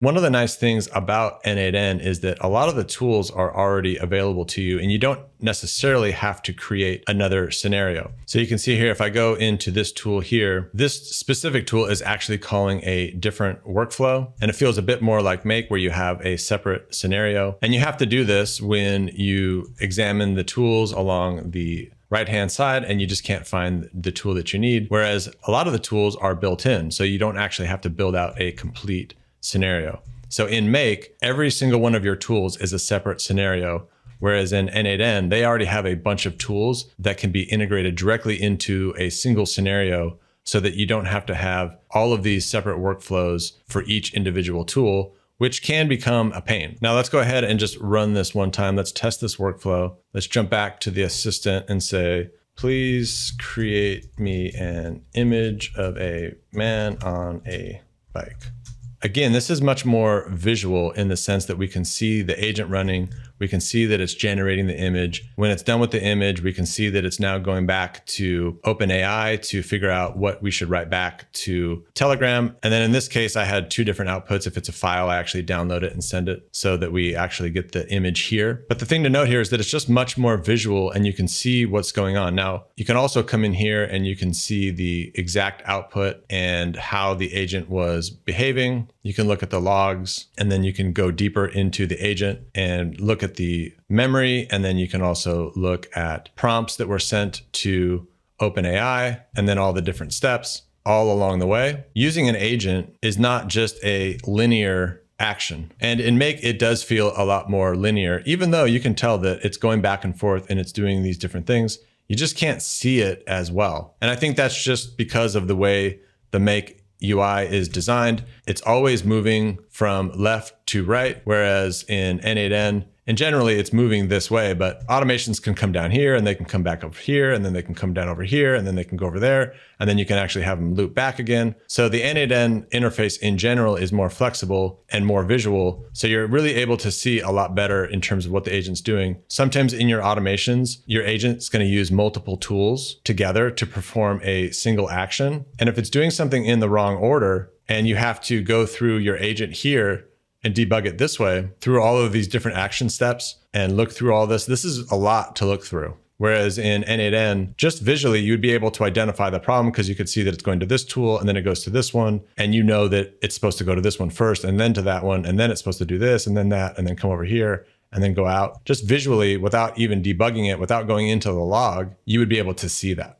One of the nice things about N8N is that a lot of the tools are already available to you and you don't necessarily have to create another scenario. So you can see here, if I go into this tool here, this specific tool is actually calling a different workflow. And it feels a bit more like Make, where you have a separate scenario. And you have to do this when you examine the tools along the right-hand side and you just can't find the tool that you need. Whereas a lot of the tools are built in, so you don't actually have to build out a complete scenario. So in Make, every single one of your tools is a separate scenario, whereas in N8N, they already have a bunch of tools that can be integrated directly into a single scenario so that you don't have to have all of these separate workflows for each individual tool, which can become a pain. Now let's go ahead and just run this one time. Let's test this workflow. Let's jump back to the assistant and say, please create me an image of a man on a bike. Again, this is much more visual in the sense that we can see the agent running. We can see that it's generating the image. When it's done with the image, we can see that it's now going back to OpenAI to figure out what we should write back to Telegram. And then in this case, I had two different outputs. If it's a file, I actually download it and send it so that we actually get the image here. But the thing to note here is that it's just much more visual and you can see what's going on. Now, you can also come in here and you can see the exact output and how the agent was behaving. You can look at the logs and then you can go deeper into the agent and look at the memory. And then you can also look at prompts that were sent to OpenAI and then all the different steps all along the way. Using an agent is not just a linear action. And in Make, it does feel a lot more linear, even though you can tell that it's going back and forth and it's doing these different things. You just can't see it as well. And I think that's just because of the way the Make UI is designed. It's always moving from left to right, whereas in N8N, and generally it's moving this way, but automations can come down here and they can come back over here and then they can come down over here and then they can go over there and then you can actually have them loop back again. So the N8N interface in general is more flexible and more visual. So you're really able to see a lot better in terms of what the agent's doing. Sometimes in your automations, your agent's going to use multiple tools together to perform a single action. And if it's doing something in the wrong order and you have to go through your agent here and debug it this way through all of these different action steps and look through all this, this is a lot to look through. Whereas in N8N, just visually, you'd be able to identify the problem because you could see that it's going to this tool and then it goes to this one. And you know that it's supposed to go to this one first and then to that one. And then it's supposed to do this and then that, and then come over here and then go out. Just visually, without even debugging it, without going into the log, you would be able to see that.